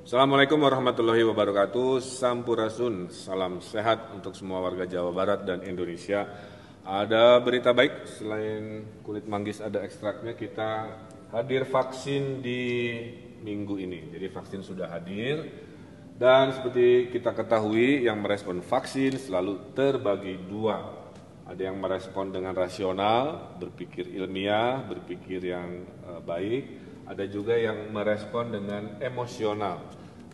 Assalamualaikum warahmatullahi wabarakatuh. Sampurasun, salam sehat untuk semua warga Jawa Barat dan Indonesia. Ada berita baik, selain kulit manggis ada ekstraknya, kita hadir vaksin di minggu ini. Jadi vaksin sudah hadir dan seperti kita ketahui yang merespon vaksin selalu terbagi dua. Ada yang merespon dengan rasional, berpikir ilmiah, berpikir yang baik. Ada juga yang merespon dengan emosional,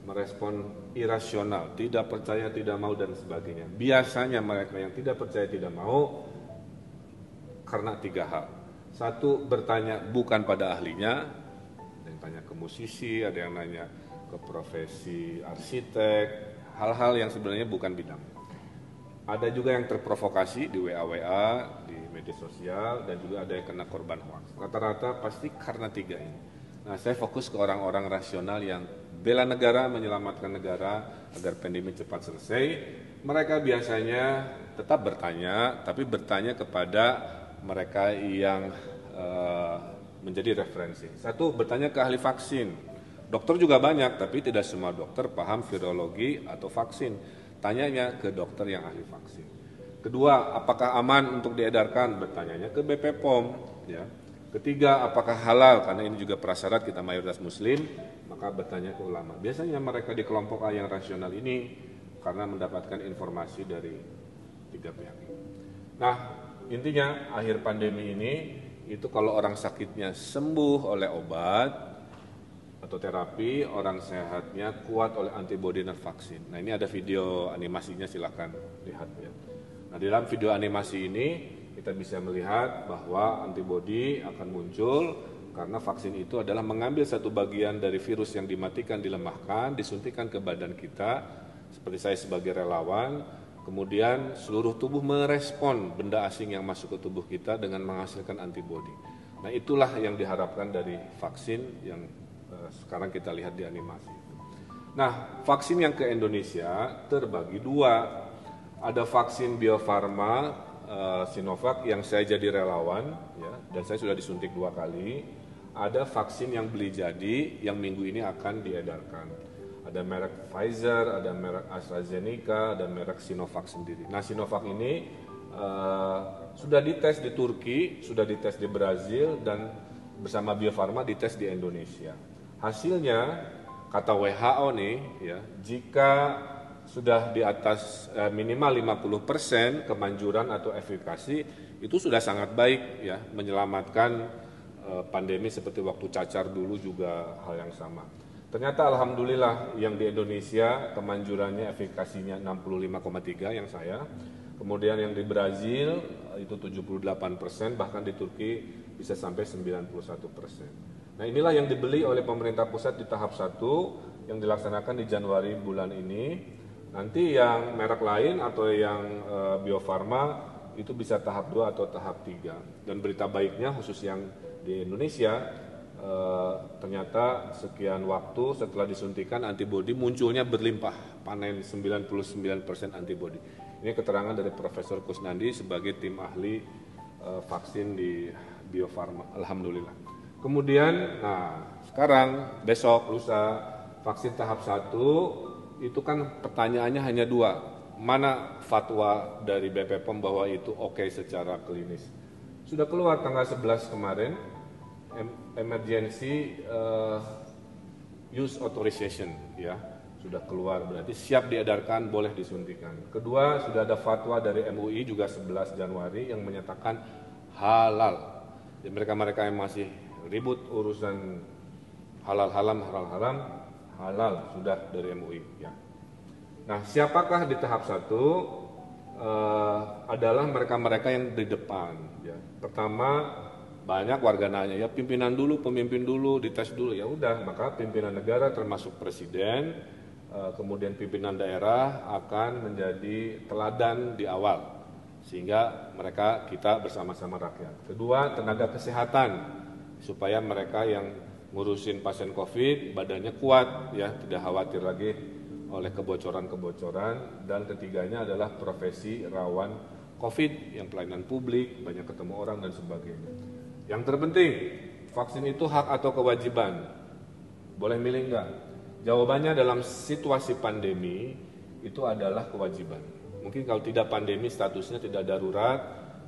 merespon irasional, tidak percaya, tidak mau, dan sebagainya. Biasanya mereka yang tidak percaya, tidak mau karena tiga hal. Satu, bertanya bukan pada ahlinya, ada yang tanya ke musisi, ada yang nanya ke profesi arsitek, hal-hal yang sebenarnya bukan bidang. Ada juga yang terprovokasi di WA, di media sosial, dan juga ada yang kena korban hoax. Rata-rata pasti karena tiga ini. Nah, saya fokus ke orang-orang rasional yang bela negara, menyelamatkan negara agar pandemi cepat selesai. Mereka biasanya tetap bertanya, tapi bertanya kepada mereka yang menjadi referensi. Satu, bertanya ke ahli vaksin. Dokter juga banyak, tapi tidak semua dokter paham virologi atau vaksin. Tanyanya ke dokter yang ahli vaksin. Kedua, apakah aman untuk diedarkan? Bertanyanya ke BPOM, ya. Ketiga, apakah halal? Karena ini juga prasyarat kita mayoritas muslim, maka bertanya ke ulama. Biasanya mereka di kelompok A yang rasional ini karena mendapatkan informasi dari tiga pihak. Nah, intinya akhir pandemi ini itu kalau orang sakitnya sembuh oleh obat atau terapi, orang sehatnya kuat oleh antibodi dan vaksin. Nah, ini ada video animasinya, silakan lihat ya. Nah, di dalam video animasi ini kita bisa melihat bahwa antibodi akan muncul karena vaksin itu adalah mengambil satu bagian dari virus yang dimatikan, dilemahkan, disuntikan ke badan kita, seperti saya sebagai relawan, kemudian seluruh tubuh merespon benda asing yang masuk ke tubuh kita dengan menghasilkan antibodi. Nah, itulah yang diharapkan dari vaksin yang sekarang kita lihat di animasi. Nah, vaksin yang ke Indonesia terbagi dua. Ada vaksin Bio Farma Sinovac yang saya jadi relawan, ya, dan saya sudah disuntik 2 kali. Ada vaksin yang beli jadi yang minggu ini akan diedarkan. Ada merek Pfizer, ada merek AstraZeneca, ada merek Sinovac sendiri. Nah, Sinovac ini sudah dites di Turki, sudah dites di Brazil, dan bersama Bio Farma dites di Indonesia. Hasilnya kata WHO nih, ya, jika sudah di atas minimal 50% kemanjuran atau efikasi, itu sudah sangat baik ya, menyelamatkan pandemi seperti waktu cacar dulu juga hal yang sama. Ternyata alhamdulillah yang di Indonesia kemanjurannya efikasinya 65,3 yang saya. Kemudian yang di Brazil itu 78%, bahkan di Turki bisa sampai 91%. Nah, inilah yang dibeli oleh pemerintah pusat di tahap 1 yang dilaksanakan di Januari bulan ini. Nanti yang merek lain atau yang Bio Farma itu bisa tahap 2 atau tahap 3. Dan berita baiknya khusus yang di Indonesia, ternyata sekian waktu setelah disuntikan antibodi munculnya berlimpah, panen 99% antibodi. Ini keterangan dari Profesor Kusnandi sebagai tim ahli vaksin di Bio Farma, alhamdulillah. Kemudian, nah sekarang besok lusa vaksin tahap 1 itu kan pertanyaannya hanya 2, mana fatwa dari BPOM bahwa itu oke secara klinis. Sudah keluar tanggal 11 kemarin, emergency use authorization, ya, sudah keluar, berarti siap diedarkan, boleh disuntikan. Kedua, sudah ada fatwa dari MUI juga 11 Januari yang menyatakan halal. Jadi mereka-mereka yang masih ribut urusan halal sudah dari MUI, ya. Nah, siapakah di tahap 1 adalah mereka-mereka yang di depan, ya. Pertama, banyak warga nanya, ya pimpinan dulu, pemimpin dulu, dites dulu. Ya udah, maka pimpinan negara termasuk presiden, kemudian pimpinan daerah akan menjadi teladan di awal, sehingga kita bersama-sama rakyat. Kedua, tenaga kesehatan, supaya mereka yang ngurusin pasien COVID badannya kuat, ya, tidak khawatir lagi oleh kebocoran-kebocoran. Dan ketiganya adalah profesi rawan COVID yang pelayanan publik, banyak ketemu orang dan sebagainya. Yang terpenting, vaksin itu hak atau kewajiban, boleh milih enggak? Jawabannya dalam situasi pandemi itu adalah kewajiban. Mungkin kalau tidak pandemi statusnya tidak darurat,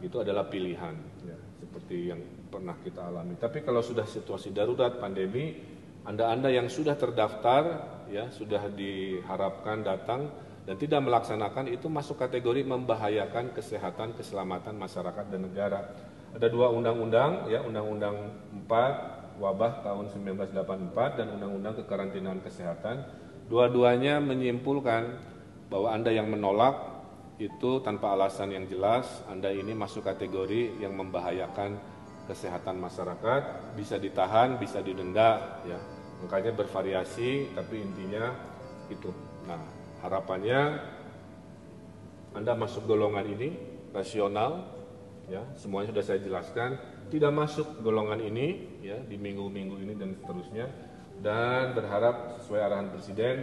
itu adalah pilihan, ya, seperti yang pernah kita alami. Tapi kalau sudah situasi darurat pandemi, Anda yang sudah terdaftar, ya sudah diharapkan datang dan tidak melaksanakan, itu masuk kategori membahayakan kesehatan keselamatan masyarakat dan negara. Ada dua undang-undang, ya, Undang-Undang 4 Wabah tahun 1984 dan Undang-Undang Kekarantinaan Kesehatan. Dua-duanya menyimpulkan bahwa Anda yang menolak itu tanpa alasan yang jelas, Anda ini masuk kategori yang membahayakan kesehatan masyarakat, bisa ditahan, bisa didenda, ya. Makanya bervariasi, tapi intinya itu. Nah, harapannya Anda masuk golongan ini, rasional, ya, semuanya sudah saya jelaskan. Tidak masuk golongan ini, ya, di minggu-minggu ini dan seterusnya, dan berharap sesuai arahan Presiden,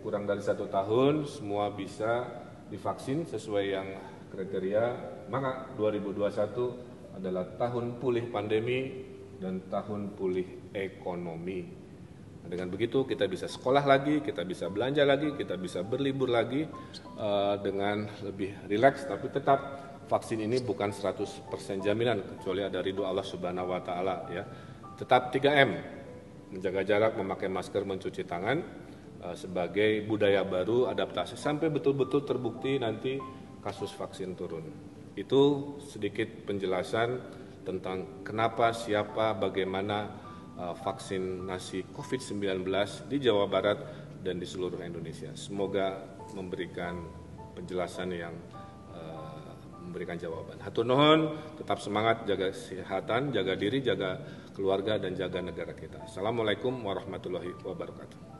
kurang dari 1 tahun semua bisa divaksin sesuai yang kriteria, maka 2021 adalah tahun pulih pandemi dan tahun pulih ekonomi. Nah, dengan begitu kita bisa sekolah lagi, kita bisa belanja lagi, kita bisa berlibur lagi dengan lebih rileks, tapi tetap vaksin ini bukan 100% jaminan, kecuali ada ridho Allah Subhanahu wa Ta'ala, ya. Tetap 3M, menjaga jarak, memakai masker, mencuci tangan, sebagai budaya baru adaptasi sampai betul-betul terbukti nanti kasus vaksin turun. Itu sedikit penjelasan tentang kenapa, siapa, bagaimana vaksinasi COVID-19 di Jawa Barat dan di seluruh Indonesia. Semoga memberikan penjelasan yang memberikan jawaban. Hatur nuhun, tetap semangat, jaga kesehatan, jaga diri, jaga keluarga, dan jaga negara kita. Assalamualaikum warahmatullahi wabarakatuh.